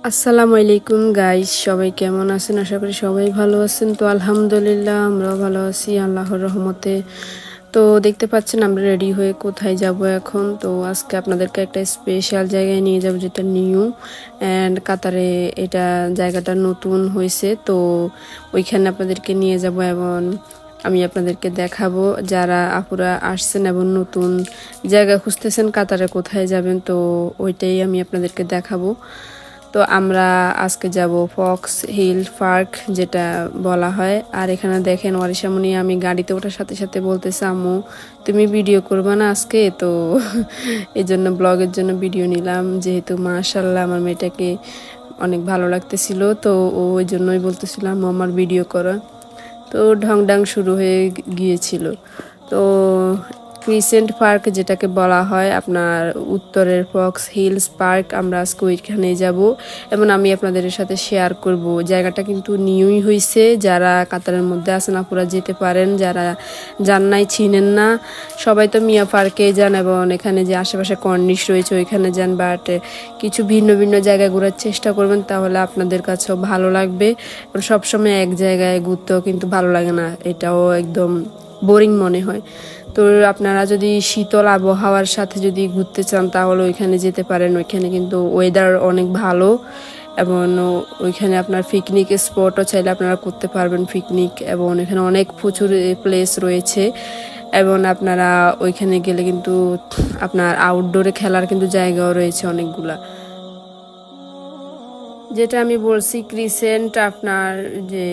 আসসালামু আলাইকুম গাইস, সবাই কেমন আছেন? আশা করি সবাই ভালো আছেন। তো আলহামদুলিল্লাহ আমরাও ভালো আছি আল্লাহর রহমতে। তো দেখতে পাচ্ছেন আমরা রেডি হয়ে কোথায় যাব এখন। তো আজকে আপনাদেরকে একটা স্পেশাল জায়গায় নিয়ে যাব, যেটা নিউ অ্যান্ড কাতারে। এটা জায়গাটা নতুন হয়েছে, তো ওইখানে আপনাদেরকে নিয়ে যাব এবং আমি আপনাদেরকে দেখাবো। যারা আপুরা আসছেন এবং নতুন জায়গা খুঁজতেছেন কাতারে কোথায় যাবেন, তো ওইটাই আমি আপনাদেরকে দেখাবো। তো আমরা আজকে যাব ফক্স হিল পার্ক, যেটা বলা হয়। আর এখানে দেখেন ওয়ারিশামণি আমি গাড়িতে ওঠার সাথে সাথে বলতেছে, আম্মু তুমি ভিডিও করবে না আজকে? তো এই জন্য ব্লগের জন্য ভিডিও নিলাম, যেহেতু মাশাল্লাহ আমার মেয়েটাকে অনেক ভালো লাগতেছিল। তো ওই জন্যই বলতেছিলাম আম্মু আমার ভিডিও করা। তো ঢং ডাং শুরু হয়ে গিয়েছিল। তো ক্রিসেন্ট পার্ক যেটাকে বলা হয়, আপনার উত্তরের ফক্স হিলস পার্ক, আমরা আজকে ওইখানে যাব এবং আমি আপনাদের সাথে শেয়ার করব। জায়গাটা কিন্তু নিউই হয়েছে, যারা কাতারের মধ্যে আছেন আপুরা যেতে পারেন, যারা যান নাই চিনেন না সবাই তো মিয়া পার্কে যান এবং এখানে যে আশেপাশে কর্নিশ রয়েছে ওইখানে যান, বাট কিছু ভিন্ন ভিন্ন জায়গায় ঘোরার চেষ্টা করবেন, তাহলে আপনাদের কাছেও ভালো লাগবে। সবসময় এক জায়গায় ঘুরতেও কিন্তু ভালো লাগে না, এটাও একদম বোরিং মনে হয়। তো আপনারা যদি শীতল আবহাওয়ার সাথে যদি ঘুরতে চান তাহলে ওইখানে যেতে পারেন। ওইখানে কিন্তু ওয়েদার অনেক ভালো এবং ওইখানে আপনার পিকনিক স্পটও চাইলে আপনারা করতে পারবেন পিকনিক, এবং এখানে অনেক প্রচুর প্লেস রয়েছে। এবং আপনারা ওইখানে গেলে কিন্তু আপনার আউটডোরে খেলার কিন্তু জায়গাও রয়েছে অনেকগুলা। যেটা আমি বলছি ক্রিসেন্ট, আপনার যে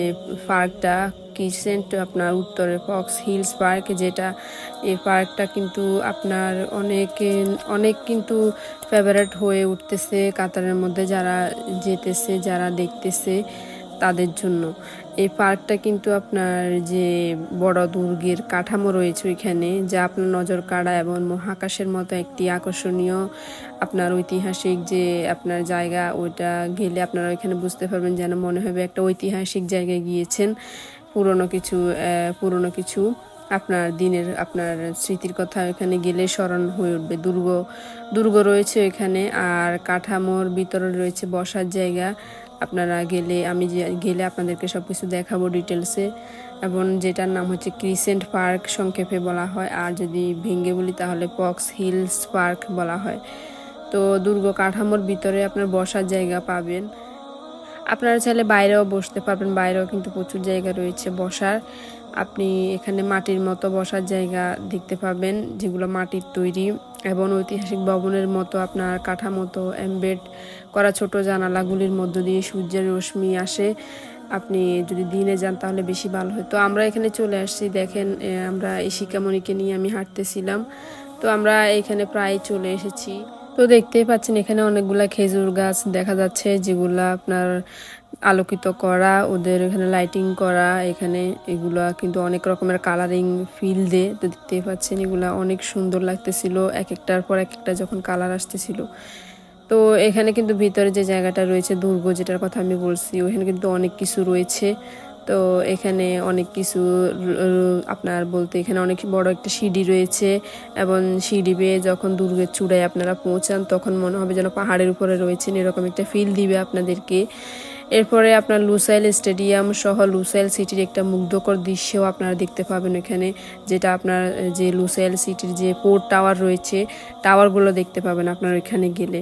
পার্কটা ক্রিসেন্ট আপনার উত্তরে ফক্স হিলস পার্ক, যেটা এই পার্কটা কিন্তু আপনার অনেক অনেক কিন্তু ফেভারেট হয়ে উঠতেছে কাতারের মধ্যে, যারা যেতেছে যারা দেখতেছে তাদের জন্য। এই পার্কটা কিন্তু আপনার যে বড় দুর্গের কাঠামো রয়েছে ওইখানে, যা আপনার নজর কাড়া এবং মহাকাশের মতো একটি আকর্ষণীয় আপনার ঐতিহাসিক যে আপনার জায়গা, ওইটা গেলে আপনারা ওইখানে বুঝতে পারবেন, যেন মনে হবে একটা ঐতিহাসিক জায়গায় গিয়েছেন। পুরনো কিছু আপনার দিনের আপনার স্মৃতির কথা এখানে গেলে স্মরণ হয়ে উঠবে। দুর্গ রয়েছে এখানে, আর কাঠামোর ভিতরে রয়েছে বসার জায়গা। আপনারা গেলে গেলে আপনাদেরকে সব কিছু দেখাবো ডিটেলসে। এবং যেটার নাম হচ্ছে ক্রিসেন্ট পার্ক সংক্ষেপে বলা হয়, আর যদি ভেঙে বলি তাহলে ফক্স হিলস পার্ক বলা হয়। তো দুর্গ কাঠামোর ভিতরে আপনার বসার জায়গা পাবেন। আপনারা চাইলে বাইরেও বসতে পারবেন, বাইরেও কিন্তু প্রচুর জায়গা রয়েছে বসার। আপনি এখানে মাটির মতো বসার জায়গা দেখতে পাবেন, যেগুলো মাটির তৈরি এবং ঐতিহাসিক ভবনের মতো আপনার কাঠামোতো এমবেড করা ছোট জানালাগুলির মধ্য দিয়ে সূর্যের রশ্মি আসে। আপনি যদি দিনে যান তাহলে বেশি ভালো হয়। তো আমরা এখানে চলে আসছি, দেখেন আমরা এই শিকামণিকে নিয়ে আমি হাঁটতেছিলাম। তো আমরা এখানে প্রায় চলে এসেছি। তো দেখতেই পাচ্ছেন এখানে অনেকগুলা খেজুর গাছ দেখা যাচ্ছে, যেগুলা আপনার আলোকিত করা, ওদের এখানে লাইটিং করা। এখানে এগুলা কিন্তু অনেক রকমের কালারিং ফিল দে। তো দেখতেই পাচ্ছেন এগুলা অনেক সুন্দর লাগতেছিল, এক একটার পর এক একটা যখন কালার আসতেছিল। তো এখানে কিন্তু ভিতরে যে জায়গাটা রয়েছে দুর্গ, যেটার কথা আমি বলছি, ওখানে কিন্তু অনেক কিছু রয়েছে। তো এখানে অনেক কিছু আপনার বলতে এখানে অনেক বড় একটা সিঁড়ি রয়েছে, এবং সিঁড়ি বেয়ে যখন দুর্গের চূড়ায় আপনারা পৌঁছান তখন মনে হবে যেন পাহাড়ের উপরে রয়েছেন, এরকম একটা ফিল দিবে আপনাদেরকে। এরপরে আপনার লুসাইল স্টেডিয়াম সহ লুসাইল সিটির একটা মুগ্ধকর দৃশ্যও আপনারা দেখতে পাবেন এখানে, যেটা আপনার যে লুসাইল সিটির যে পোর্ট টাওয়ার রয়েছে, টাওয়ারগুলো দেখতে পাবেন আপনার ওইখানে গেলে।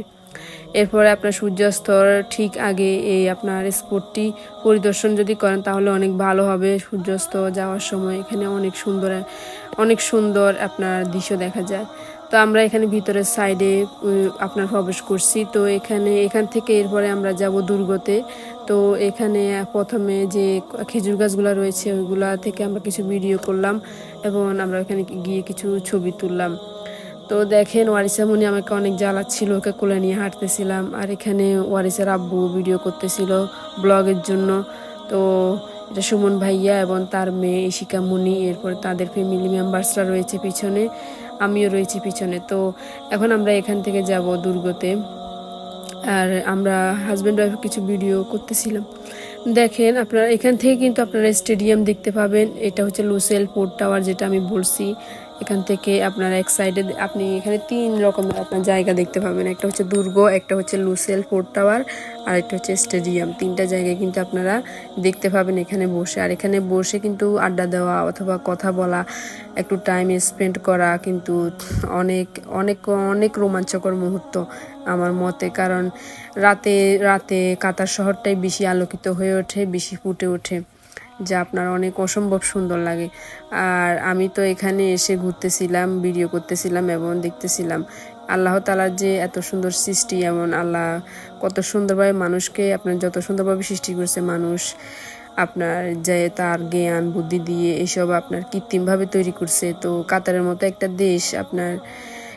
এরপরে আপনার সূর্যাস্তর ঠিক আগে এই আপনার স্পটটি পরিদর্শন যদি করেন তাহলে অনেক ভালো হবে। সূর্যাস্ত যাওয়ার সময় এখানে অনেক সুন্দর আপনার দৃশ্য দেখা যায়। তো আমরা এখানে ভিতরের সাইডে আপনার প্রবেশ করছি। তো এখান থেকে এরপরে আমরা যাব দুর্গতে। তো এখানে প্রথমে যে খেজুর গাছগুলো রয়েছে ওইগুলা থেকে আমরা কিছু ভিডিও করলাম এবং আমরা এখানে গিয়ে কিছু ছবি তুললাম। তো দেখেন ওয়ারিসামণি আমাকে অনেক জ্বালাচ্ছিল, ওকে কোলে নিয়ে হাঁটতেছিলাম, আর এখানে ওয়ারিসের আব্বু ভিডিও করতেছিল ব্লগের জন্য। তো এটা সুমন ভাইয়া এবং তার মেয়ে ইশিকামণি, এরপর তাদের ফ্যামিলি মেম্বার্সরা রয়েছে পিছনে, আমিও রয়েছি পিছনে। তো এখন আমরা এখান থেকে যাব দুর্গতে, আর আমরা হাজব্যান্ড ওয়াইফ কিছু ভিডিও করতেছিলাম। দেখেন আপনারা এখান থেকে কিন্তু আপনারা স্টেডিয়াম দেখতে পাবেন। এটা হচ্ছে লুসেল পোর্ট টাওয়ার, যেটা আমি বলছি। এখান থেকে আপনার এক সাইডে আপনি এখানে 3 রকমের আপনার জায়গা দেখতে পাবেন। একটা হচ্ছে দুর্গ, একটা হচ্ছে লুসেল ফোর্ট টাওয়ার, আর একটা হচ্ছে স্টেডিয়াম। 3টা জায়গায় কিন্তু আপনারা দেখতে পাবেন এখানে বসে। আর এখানে বসে কিন্তু আড্ডা দেওয়া অথবা কথা বলা, একটু টাইম স্পেন্ড করা কিন্তু অনেক অনেক অনেক রোমাঞ্চকর মুহূর্ত আমার মতে। কারণ রাতে রাতে কাতার শহরটাই বেশি আলোকিত হয়ে ওঠে, বেশি ফুটে ওঠে, যা আপনার অনেক অসম্ভব সুন্দর লাগে। আর আমি তো এখানে এসে ঘুরতেছিলাম, ভিডিও করতেছিলাম এবং দেখতেছিলাম আল্লাহ তাআলার যে এত সুন্দর সৃষ্টি। এমন আল্লাহ কত সুন্দরভাবে মানুষকে আপনার যত সুন্দরভাবে সৃষ্টি করছে, মানুষ আপনার যে তার জ্ঞান বুদ্ধি দিয়ে এসব আপনার কৃত্রিমভাবে তৈরি করছে। তো কাতারের মতো একটা দেশ আপনার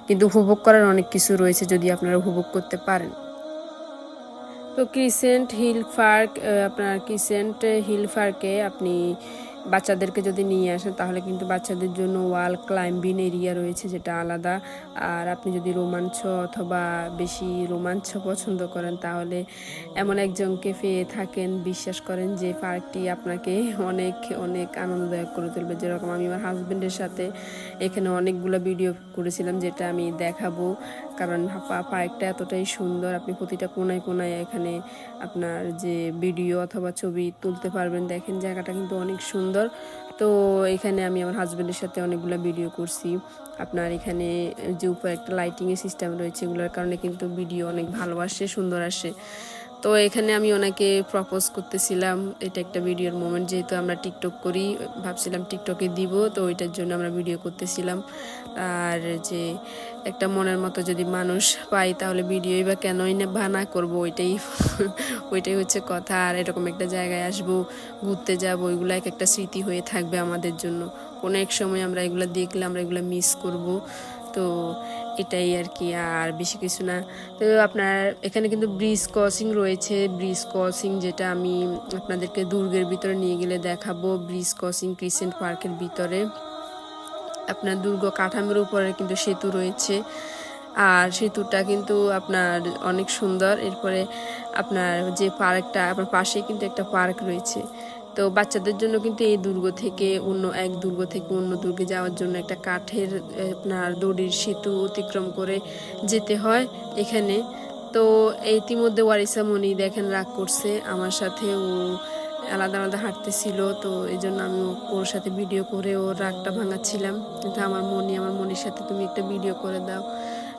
কিন্তু উপভোগ করার অনেক কিছু রয়েছে যদি আপনারা উপভোগ করতে পারেন। তো ক্রিসেন্ট হিল পার্ক, আপনার ক্রিসেন্ট হিল পার্কে আপনি বাচ্চাদেরকে যদি নিয়ে আসেন তাহলে কিন্তু বাচ্চাদের জন্য ওয়াল ক্লাইম্বিং এরিয়া রয়েছে, যেটা আলাদা। আর আপনি যদি রোমাঞ্চ অথবা বেশি রোমাঞ্চ পছন্দ করেন তাহলে এমন একজনকে পেয়ে থাকেন, বিশ্বাস করেন যে পার্কটি আপনাকে অনেক অনেক আনন্দদায়ক করে তুলবে। যেরকম আমি আমার হাজব্যান্ডের সাথে এখানে অনেকগুলো ভিডিও করেছিলাম, যেটা আমি দেখাবো। কারণ পার্কটা এতটাই সুন্দর, আপনি প্রতিটা কোনায় কোনায় এখানে আপনার যে ভিডিও অথবা ছবি তুলতে পারবেন। দেখেন জায়গাটা কিন্তু অনেক সুন্দর। তো এখানে আমি আমার হাজব্যান্ডের সাথে অনেকগুলো ভিডিও করছি। আপনার এখানে যে উপরে একটা লাইটিংয়ের সিস্টেম রয়েছে, এগুলোর কারণে কিন্তু ভিডিও অনেক ভালো আসে, সুন্দর আসে। তো এখানে আমি ওনাকে প্রপোজ করতেছিলাম, এটা একটা ভিডিওর মোমেন্ট, যেহেতু আমরা টিকটক করি, ভাবছিলাম টিকটকে দিব, তো ওইটার জন্য আমরা ভিডিও করতেছিলাম। আর যে একটা মনের মতো যদি মানুষ পাই তাহলে ভিডিওই বা কেনই না না করবো, ওইটাই হচ্ছে কথা। আর এরকম একটা জায়গায় আসবো, ঘুরতে যাব, ওইগুলো এক একটা স্মৃতি হয়ে থাকবে আমাদের জন্য। কোনো এক সময় আমরা এগুলো দেখলে আমরা এগুলো মিস করব। তো এটাই আর কি, আর বেশি কিছু না। তো আপনার এখানে কিন্তু ব্রিজ ক্রসিং রয়েছে, ব্রিজ ক্রসিং যেটা আমি আপনাদেরকে দুর্গের ভিতরে নিয়ে গেলে দেখাবো। ব্রিজ ক্রসিং ক্রিসেন্ট পার্কের ভিতরে আপনার দুর্গ কাঠামোর উপরে কিন্তু সেতু রয়েছে, আর সেতুটা কিন্তু আপনার অনেক সুন্দর। এরপরে আপনার যে পার্কটা, আপনার পাশেই কিন্তু একটা পার্ক রয়েছে। তো বাচ্চাদের জন্য কিন্তু এই দুর্গ থেকে অন্য এক দুর্গ থেকে অন্য দুর্গে যাওয়ার জন্য একটা কাঠের আপনার দড়ির সেতু অতিক্রম করে যেতে হয় এখানে। তো ইতিমধ্যে ওয়ারিসা মনি দেখেন রাগ করছে আমার সাথে, ও আলাদা আলাদা হাঁটতেছিল। তো এই জন্য আমি ওর সাথে ভিডিও করে ওর রাগটা ভাঙাচ্ছিলাম। কিন্তু আমার মনির সাথে তুমি একটা ভিডিও করে দাও,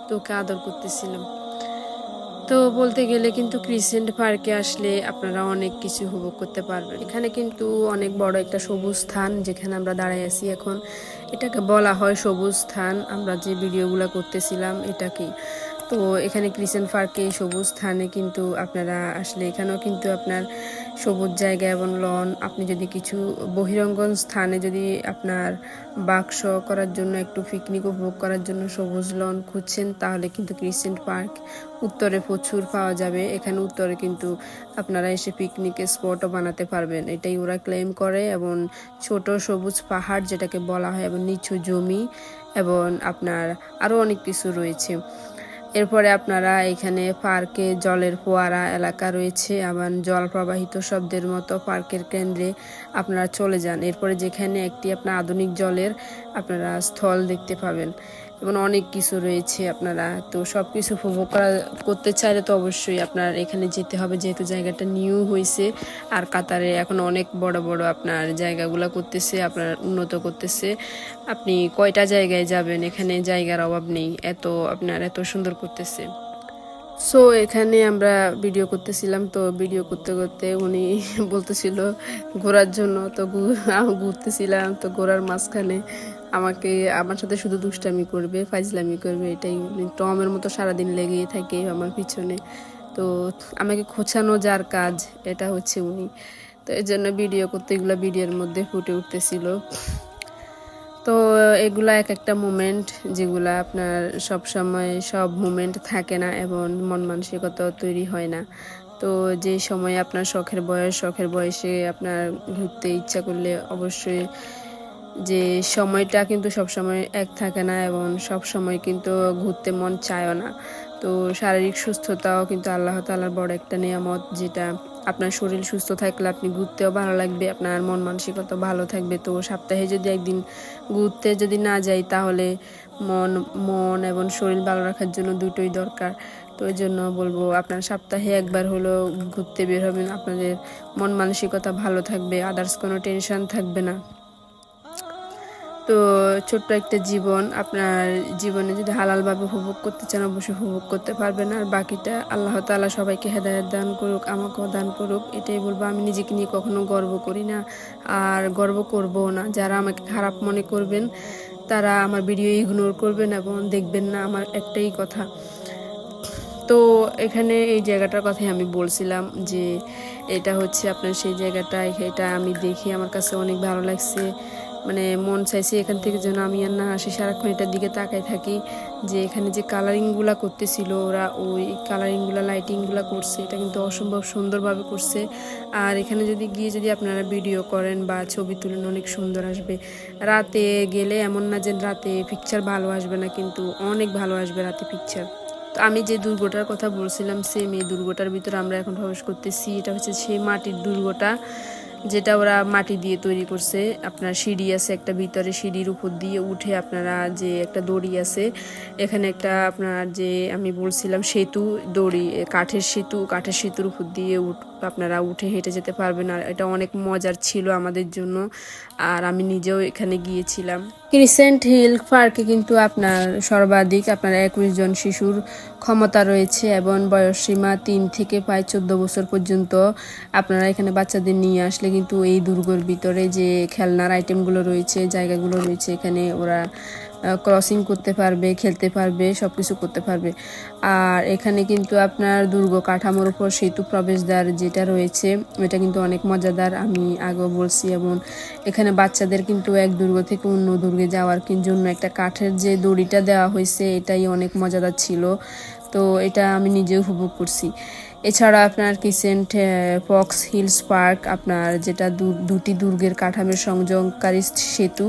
তো ওকে আদর করতেছিলাম। তো বলতে গেলে কিন্তু ক্রিসেন্ট পার্কে আসলে আপনারা অনেক কিছু উপভোগ করতে পারবেন। এখানে কিন্তু অনেক বড় একটা সবুজ স্থান, যেখানে আমরা দাঁড়াই আছি এখন, এটাকে বলা হয় সবুজ স্থান। আমরা যে ভিডিওগুলো করতেছিলাম এটাকেই। তো এখানে ক্রিসেন্ট পার্কে সবুজ স্থানে কিন্তু আপনারা আসলে এখানেও কিন্তু আপনার সবুজ জায়গা এবং লন, আপনি যদি কিছু বহিরঙ্গন স্থানে যদি আপনার বাক্স করার জন্য একটু পিকনিক উপভোগ করার জন্য সবুজ লন খুঁজছেন তাহলে কিন্তু ক্রিসেন্ট পার্ক উত্তরে প্রচুর পাওয়া যাবে। এখানে উত্তরে কিন্তু আপনারা এসে পিকনিক স্পটও বানাতে পারবেন, এটাই ওরা ক্লেম করে। এবং ছোট সবুজ পাহাড় যেটাকে বলা হয়, এবং নিচু জমি, এবং আপনার আরও অনেক কিছু রয়েছে। এরপরে আপনারা এখানে পার্কে জলের ফোয়ারা এলাকা রয়েছে, আবার জল প্রবাহিত শব্দের মতো পার্কের কেন্দ্রে আপনারা চলে যান। এরপরে যেখানে একটি আপনার আধুনিক জলের আপনারা স্থল দেখতে পাবেন, এবং অনেক কিছু রয়েছে আপনারা। তো সব কিছু উপভোগ করতে চাইলে তো অবশ্যই আপনার এখানে যেতে হবে, যেহেতু জায়গাটা নিউ হয়েছে। আর কাতারে এখন অনেক বড় বড় আপনার জায়গাগুলো করতেছে, আপনার উন্নত করতেছে। আপনি কয়টা জায়গায় যাবেন, এখানে জায়গার অভাব নেই, আপনার এত সুন্দর করতেছে। সো এখানে আমরা ভিডিও করতেছিলাম, তো ভিডিও করতে করতে উনি বলতেছিল ঘোরার জন্য। তো ঘুরতেছিলাম, তো ঘোরার মাঝখানে আমার সাথে শুধু দুষ্টামি করবে, ফাইজলামি করবে, এটাই টমের মতো সারাদিন লেগেই থাকে আমার পিছনে। তো আমাকে খোঁচানো যার কাজ এটা হচ্ছে উনি। তো এর জন্য ভিডিও করতে এগুলো ভিডিওর মধ্যে ফুটে উঠতেছিল। তো এগুলা এক একটা মোমেন্ট, যেগুলা আপনার সব সময় সব মোমেন্ট থাকে না এবং মন মানসিকতা তৈরি হয় না। তো যে সময় আপনার শখের বয়সে আপনার ঘুরতে ইচ্ছা করলে অবশ্যই যে সময়টা কিন্তু সব সময় এক থাকে না, এবং সব সময় কিন্তু ঘুরতে মন চায়ও না। তো শারীরিক সুস্থতাও কিন্তু আল্লাহ তাআলার বড় একটা নিয়ামত, যেটা আপনার শরীর সুস্থ থাকলে আপনি ঘুরতেও ভালো লাগবে, আপনার মন মানসিকতা ভালো থাকবে। তো সপ্তাহে যদি একদিন ঘুরতে যদি না যাই তাহলে মন মন এবং শরীর ভালো রাখার জন্য দুটোই দরকার। তো এই জন্য বলবো আপনার সপ্তাহে একবার হলো ঘুরতে বের হবেন, আপনাদের মন মানসিকতা ভালো থাকবে, আদার্স কোনো টেনশন থাকবে না। তো ছোট্ট একটা জীবন, আপনার জীবনে যদি হালালভাবে উপভোগ করতে চান অবশ্যই উপভোগ করতে পারবেন। আর বাকিটা আল্লাহ তাআলা সবাইকে হেদায়েত দান করুক, আমাকেও দান করুক, এটাই বলবো। আমি নিজেকে নিয়ে কখনো গর্ব করি না আর গর্ব করবও না। যারা আমাকে খারাপ মনে করবেন তারা আমার ভিডিও ইগনোর করবেন এবং দেখবেন না, আমার একটাই কথা। তো এখানে এই জায়গাটার কথাই আমি বলছিলাম যে এটা হচ্ছে আপনার সেই জায়গাটা, এটা আমি দেখি আমার কাছে অনেক ভালো লাগছে, মানে মন চাইছে এখান থেকে যেন আমি আর না আসি, সারাক্ষণ এটার দিকে তাকাই থাকি। যে এখানে যে কালারিংগুলো করতেছিল ওরা, ওই কালারিংগুলো লাইটিংগুলো করছে, এটা কিন্তু অসম্ভব সুন্দরভাবে করছে। আর এখানে যদি গিয়ে যদি আপনারা ভিডিও করেন বা ছবি তুলেন অনেক সুন্দর আসবে। রাতে গেলে এমন না যে রাতে পিকচার ভালো আসবে না, কিন্তু অনেক ভালো আসবে রাতে পিকচার। তো আমি যে দুর্গটার কথা বলছিলাম সেম এই দুর্গটার ভিতরে আমরা এখন প্রবেশ করতেছি। এটা হচ্ছে সেই মাটির দুর্গটা, যেটা ওরা মাটি দিয়ে তৈরি করছে। আপনার সিঁড়ি আছে একটা ভিতরে, সিঁড়ির উপর দিয়ে উঠে আপনারা যে একটা দড়ি আছে, এখানে একটা আপনার যে আমি বলছিলাম সেতু, দড়ি কাঠের সেতু, কাঠের সেতুর উপর দিয়ে আপনারা উঠে হেঁটে যেতে পারবেন। আর এটা অনেক মজার ছিল আমাদের জন্য, আর আমি নিজেও এখানে গিয়েছিলাম। ক্রিসেন্ট হিল পার্কে কিন্তু আপনার সর্বাধিক আপনার 21 জন শিশুর ক্ষমতা রয়েছে এবং বয়সসীমা 3 থেকে প্রায় 14 বছর পর্যন্ত। আপনারা এখানে বাচ্চাদের নিয়ে আসলে কিন্তু এই দুর্গের ভিতরে যে খেলনার আইটেমগুলো রয়েছে, জায়গাগুলো রয়েছে, এখানে ওরা ক্রসিং করতে পারবে, খেলতে পারবে, সব কিছু করতে পারবে। আর এখানে কিন্তু আপনার দুর্গ কাঠামোর উপর সেতু প্রবেশদ্বার যেটা রয়েছে এটা কিন্তু অনেক মজাদার, আমি আগেও বলছি। এবং এখানে বাচ্চাদের কিন্তু এক দুর্গ থেকে অন্য দুর্গে যাওয়ার জন্য একটা কাঠের যে দড়িটা দেওয়া হয়েছে এটাই অনেক মজাদার ছিল। তো এটা আমি নিজে উপভোগ করছি। এছাড়া আপনার ক্রিসেন্ট ফক্স হিলস পার্ক, আপনার যেটা দুটি দুর্গের কাঠামোর সংযোগকারী সেতু,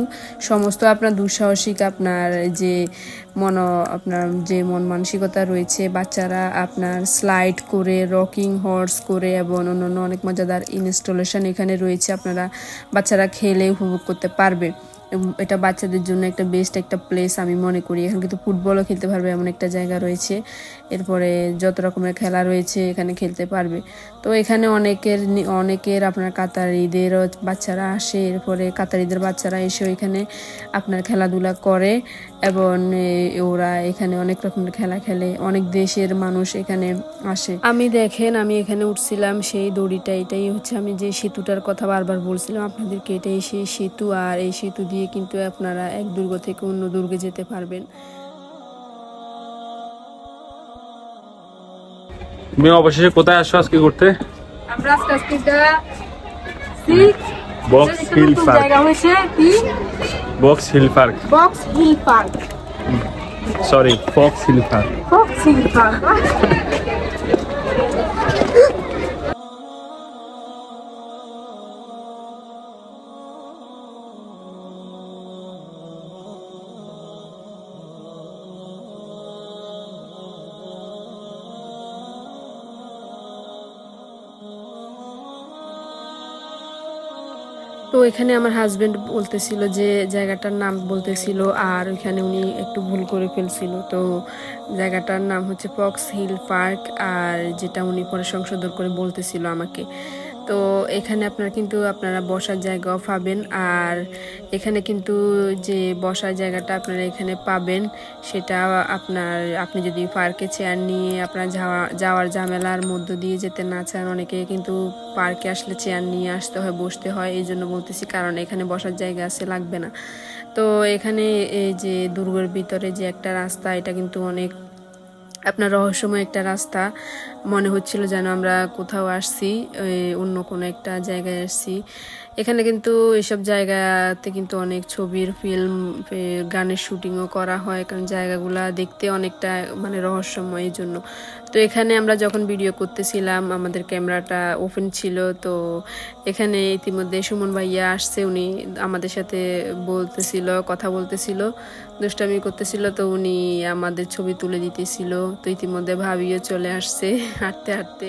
সমস্ত আপনার দুঃসাহসিক আপনার যে আপনার যে মন মানসিকতা রয়েছে, বাচ্চারা আপনার স্লাইড করে, রকিং হর্স করে এবং অন্যান্য অনেক মজাদার ইনস্টলেশন এখানে রয়েছে, আপনারা বাচ্চারা খেলে উপভোগ করতে পারবে। এটা বাচ্চাদের জন্য একটা বেস্ট একটা প্লেস আমি মনে করি। এখানে কিন্তু ফুটবলও খেলতে পারবে এমন একটা জায়গা রয়েছে। এরপরে যত রকমের খেলা রয়েছে এখানে খেলতে পারবে। তো এখানে অনেকের আপনার কাতারিদেরও বাচ্চারা আসে, এরপরে কাতারিদের বাচ্চারা এসেও এখানে আপনার খেলাধুলা করে এবং ওরা এখানে অনেক রকমের খেলা খেলে, অনেক দেশের মানুষ এখানে আসে। আমি এখানে উঠছিলাম সেই দড়িটা, এটাই হচ্ছে আমি যে সেতুটার কথা বারবার বলছিলাম আপনাদেরকে, এটাই সেই সেতু। আর এই সেতু দিয়ে কিন্তু আপনারা এক দুর্গ থেকে অন্য দুর্গে যেতে পারবেন। তুমি অবশেষে কোথায় আসছো আজকে ঘুরতে? আমরা আজকে বক্স হিল পার্ক। জায়গা হয়েছে কি box hill park, box hill park, sorry fox hill park. Box hill park. তো এখানে আমার হাজবেন্ড বলতেছিল যে জায়গাটার নাম বলতেছিল, আর ওইখানে উনি একটু ভুল করে ফেলছিল। তো জায়গাটার নাম হচ্ছে ফক্স হিল পার্ক, আর যেটা উনি পরে সংশোধন করে বলতেছিল আমাকে। তো এখানে আপনারা বসার জায়গাও পাবেন। আর এখানে কিন্তু যে বসার জায়গাটা আপনারা এখানে পাবেন সেটা আপনি যদি পার্কে চেয়ার নিয়ে আপনার যাওয়ার ঝামেলার মধ্য দিয়ে যেতে না চান, অনেকে কিন্তু পার্কে আসলে চেয়ার নিয়ে আসতে হয়, বসতে হয়, এই জন্য বলতেছি, কারণ এখানে বসার জায়গা আছে, লাগবে না। তো এখানে এই যে দুর্গের ভিতরে যে একটা রাস্তা, এটা কিন্তু অনেক আপনার রহস্যময় একটা রাস্তা, মনে হচ্ছিল যেন আমরা কোথাও আসছি, অন্য কোনো একটা জায়গায় আসছি। এখানে কিন্তু এসব জায়গাতে কিন্তু অনেক ছবির ফিল্ম, গানের শুটিংও করা হয়, কারণ জায়গাগুলা দেখতে অনেকটা মানে রহস্যময় এই জন্য। তো এখানে আমরা যখন ভিডিও করতেছিলাম আমাদের ক্যামেরাটা ওপেন ছিল। তো এখানে ইতিমধ্যে সুমন ভাইয়া আসছে, উনি আমাদের সাথে কথা বলতেছিল, দুষ্টামি করতেছিল। তো উনি আমাদের ছবি তুলে দিতেছিল। তো ইতিমধ্যে ভাবিও চলে আসছে হাঁটতে হাঁটতে।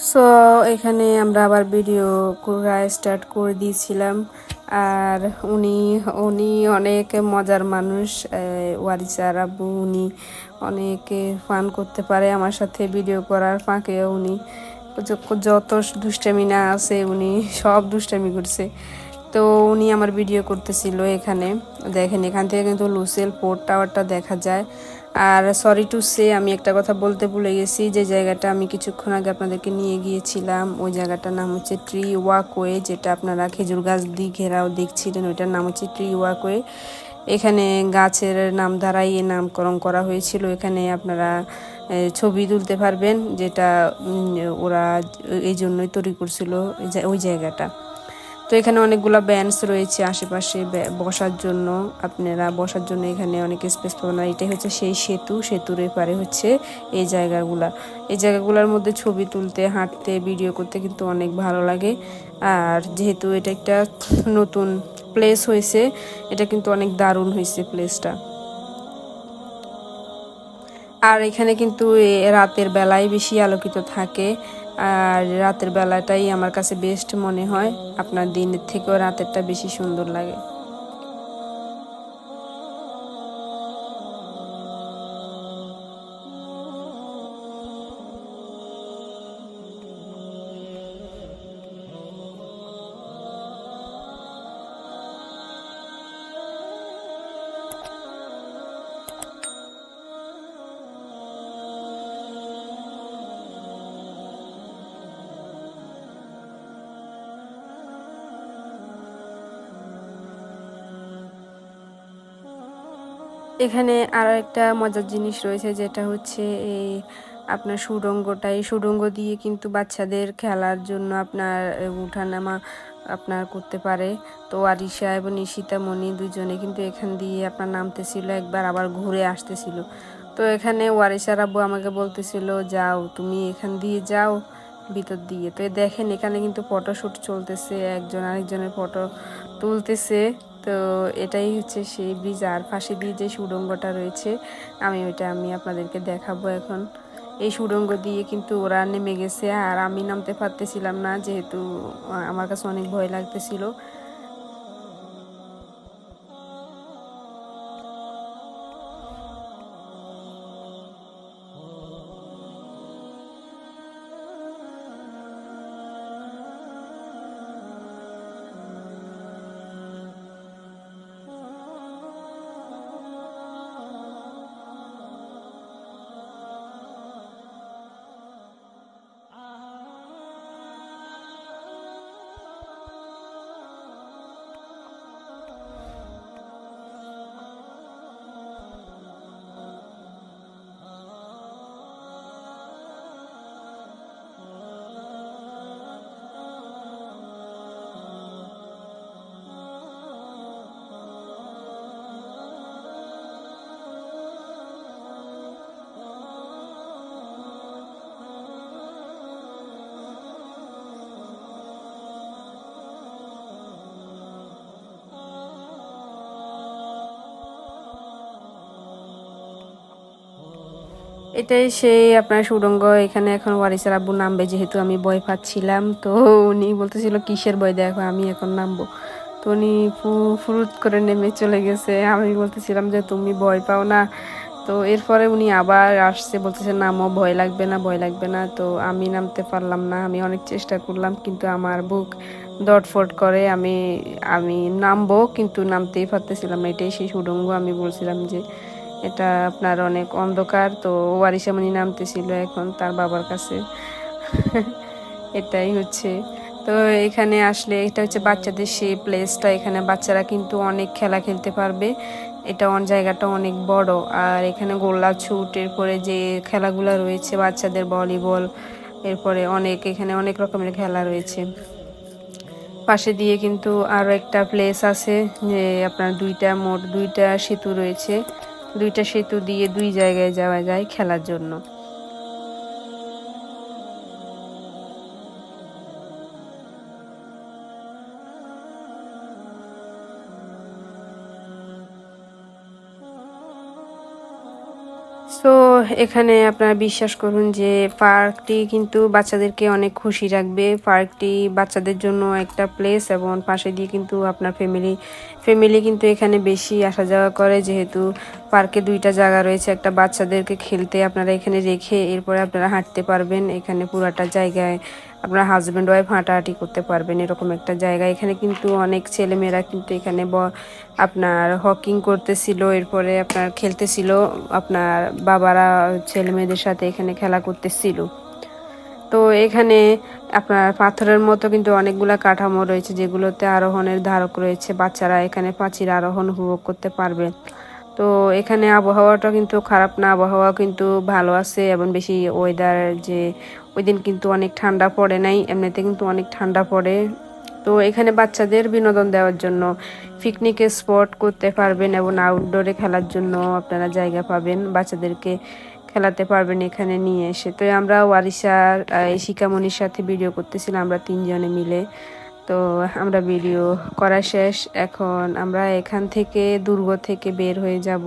সো এখানে আমরা আবার ভিডিও করা স্টার্ট করে দিয়েছিলাম। আর উনি উনি অনেক মজার মানুষ, ওয়ারিসার আব্বু। উনি অনেক ফান করতে পারে আমার সাথে, ভিডিও করার ফাঁকেও উনি যত দুষ্টামি না আছে উনি সব দুষ্টামি করছে। তো উনি আমার ভিডিও করতেছিল। এখানে দেখেন, এখান থেকে কিন্তু লুসেল পোর্ট টাওয়ারটা দেখা যায়। আর সরি টু সে, আমি একটা কথা বলতে ভুলে গেছি, যে জায়গাটা আমি কিছুক্ষণ আগে আপনাদেরকে নিয়ে গিয়েছিলাম ওই জায়গাটার নাম হচ্ছে ট্রি ওয়াকওয়ে, যেটা আপনারা খেজুর গাছ দিয়ে ঘেরাও দেখছিলেন, ওইটার নাম হচ্ছে ট্রি ওয়াকওয়ে। এখানে গাছের নাম দ্বারাই এ নামকরণ করা হয়েছিল। এখানে আপনারা ছবি তুলতে পারবেন, যেটা ওরা এই জন্যই তৈরি করছিল ওই জায়গাটা। তো এখানে অনেকগুলো বেঞ্চ রয়েছে আশেপাশে বসার জন্য, আপনারা বসার জন্য এখানে অনেক স্পেস পাবেন। আর এটাই হচ্ছে সেই সেতুর এপারে হচ্ছে এই জায়গাগুলোর মধ্যে ছবি তুলতে, হাঁটতে, ভিডিও করতে কিন্তু অনেক ভালো লাগে। আর যেহেতু এটা একটা নতুন প্লেস হয়েছে, এটা কিন্তু অনেক দারুণ হয়েছে প্লেসটা। আর এখানে কিন্তু রাতের বেলায় বেশি আলোকিত থাকে, আর রাতের বেলাটাই আমার কাছে বেস্ট মনে হয়। আপনার দিনের থেকেও রাতেরটা বেশি সুন্দর লাগে। এখানে আরো একটা মজার জিনিস রয়েছে, যেটা হচ্ছে এই আপনার সুড়ঙ্গটা। এই সুড়ঙ্গ দিয়ে কিন্তু বাচ্চাদের খেলার জন্য আপনার উঠানামা আপনার করতে পারে। তো আরিশা এবং নিশিতা মণি দুজনে কিন্তু এখান দিয়ে আপনার নামতেছিল একবার, আবার ঘুরে আসতেছিল। তো এখানে ওয়ারিশার আব্বু আমাকে বলতেছিল, যাও তুমি এখান দিয়ে যাও ভিতর দিয়ে। তো দেখেন এখানে কিন্তু ফটোশুট চলতেছে, একজন আরেকজনের ফটো তুলতেছে। তো এটাই হচ্ছে সেই ব্রিজ, আর পাশে দিয়ে যে সুড়ঙ্গটা রয়েছে আমি আপনাদেরকে দেখাবো এখন। এই সুড়ঙ্গ দিয়ে কিন্তু ওরা নেমে গেছে, আর আমি নামতে পারতেছিলাম না, যেহেতু আমার কাছে অনেক ভয় লাগতেছিল। এটাই সেই আপনার সুড়ঙ্গ। এখানে এখন ওয়ারিসের আব্বু নামবে, যেহেতু আমি ভয় পাচ্ছিলাম। তো উনি বলতেছিল কিসের ভয়, দেখো আমি এখন নামবো। তো উনি ফুরুত করে নেমে চলে গেছে। আমি বলতেছিলাম যে তুমি ভয় পাও না। তো এরপরে উনি আবার আসছে, বলতেছে নামো, ভয় লাগবে না, ভয় লাগবে না। তো আমি নামতে পারলাম না, আমি অনেক চেষ্টা করলাম কিন্তু আমার বুক দটফট করে। আমি আমি নামবো কিন্তু নামতেই পারতেছিলাম না। এটাই সেই সুড়ঙ্গ। আমি বলছিলাম যে এটা আপনার অনেক অন্ধকার। তো ওয়ারিশামণি নামতেছিল এখন তার বাবার কাছে। এটাই হচ্ছে। তো এখানে আসলে এটা হচ্ছে বাচ্চাদের সেই প্লেসটা, এখানে বাচ্চারা কিন্তু অনেক খেলা খেলতে পারবে। এটা জায়গাটা অনেক বড়। আর এখানে গোল্লা ছুট, এরপরে যে খেলাগুলো রয়েছে বাচ্চাদের, ভলিবল, এরপরে এখানে অনেক রকমের খেলা রয়েছে। পাশে দিয়ে কিন্তু আরো একটা প্লেস আছে, যে আপনার মোট দুইটা সেতু রয়েছে। দুইটা সেতু দিয়ে দুই জায়গায় যাওয়া যায় খেলার জন্য। সো এখানে আপনারা বিশ্বাস করুন যে পার্কটি কিন্তু বাচ্চাদেরকে অনেক খুশি রাখবে। পার্কটি বাচ্চাদের জন্য একটা প্লেস এবং পাশে দিয়ে কিন্তু আপনার ফ্যামিলি কিন্তু এখানে বেশি আসা যাওয়া করে, যেহেতু পার্কে দুইটা জায়গা রয়েছে। একটা বাচ্চাদেরকে খেলতে আপনারা এখানে রেখে এরপরে আপনারা হাঁটতে পারবেন। এখানে পুরাটা জায়গায় আপনার হাজব্যান্ড ওয়াইফ হাঁটাহাঁটি করতে পারবেন, এরকম একটা জায়গা। এখানে কিন্তু অনেক ছেলেমেয়েরা কিন্তু এখানে আপনার হকিং করতেছিল, এরপরে আপনার খেলতেছিল, আপনার বাবারা ছেলে মেয়েদের সাথে এখানে খেলা করতেছিল। তো এখানে আপনার পাথরের মতো কিন্তু অনেকগুলা কাঠামো রয়েছে যেগুলোতে আরোহণের ধারক রয়েছে। বাচ্চারা এখানে প্রাচীর আরোহণ উপভোগ করতে পারবে। তো এখানে আবহাওয়াটা কিন্তু খারাপ না, আবহাওয়া কিন্তু ভালো আছে এবং বেশি ওয়েদার যে ওই দিন কিন্তু অনেক ঠান্ডা পড়ে নাই, এমনিতে কিন্তু অনেক ঠান্ডা পড়ে। তো এখানে বাচ্চাদের বিনোদন দেওয়ার জন্য পিকনিকের স্পট করতে পারবেন এবং আউটডোরে খেলার জন্য আপনারা জায়গা পাবেন, বাচ্চাদেরকে খেলাতে পারবেন এখানে নিয়ে এসে। তো আমরা ওয়ারিশার শিকামণির সাথে ভিডিও করতেছিলাম আমরা তিনজনে মিলে। তো আমরা ভিডিও করা শেষ, এখন আমরা এখান থেকে দুর্গ থেকে বের হয়ে যাব।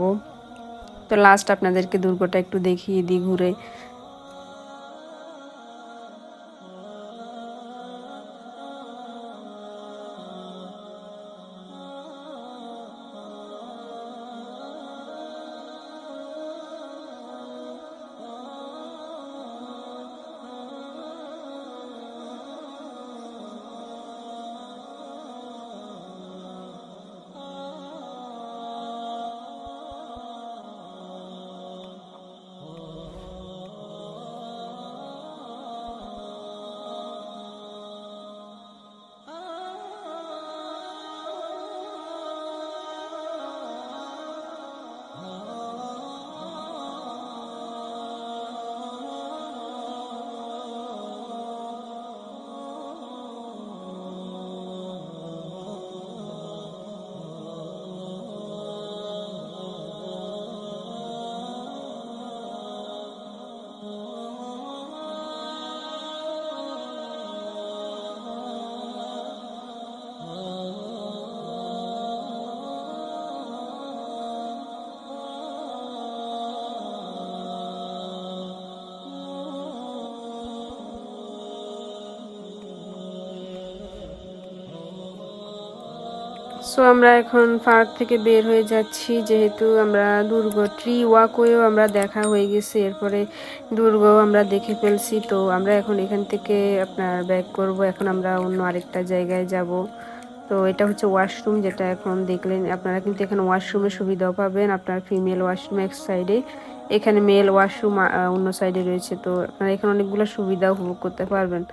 তো লাস্ট আপনাদেরকে দুর্গটা একটু দেখিয়ে দিই ঘুরে। সো আমরা এখন পার্ক থেকে বের হয়ে যাচ্ছি, যেহেতু আমরা দুর্গ ট্রি ওয়াকওয়েও আমরা দেখা হয়ে গেছে, এরপরে দুর্গ আমরা দেখে ফেলছি। তো আমরা এখন এখান থেকে আপনার ব্যাক করব, এখন আমরা অন্য আরেকটা জায়গায় যাব। তো এটা হচ্ছে ওয়াশরুম, যেটা এখন দেখলেন আপনারা, কিন্তু এখানে ওয়াশরুমের সুবিধাও পাবেন। আপনার ফিমেল ওয়াশরুম এক সাইডে, এখানে মেল ওয়াশরুম অন্য সাইডে রয়েছে। তো আপনারা এখানে অনেকগুলো সুবিধা উপভোগ করতে পারবেন।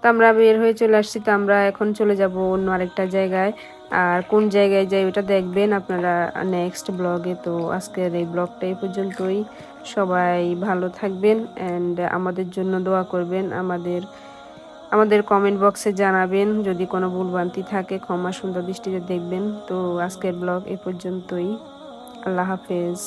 তো আমরা বের হয়ে চলে আসছি, তো আমরা এখন চলে যাব অন্য আরেকটা জায়গায়। আর কোন জায়গায় যাই ওটা দেখবেন আপনারা নেক্সট ব্লগে। তো আজকের এই ব্লগটা এই পর্যন্তই। সবাই ভালো থাকবেন অ্যান্ড আমাদের জন্য দোয়া করবেন। আমাদের কমেন্ট বক্সে জানাবেন যদি কোনো ভুলভ্রান্তি থাকে, ক্ষমা সুন্দর দৃষ্টিতে দেখবেন। তো আজকের ব্লগ এ পর্যন্তই। আল্লাহ হাফেজ।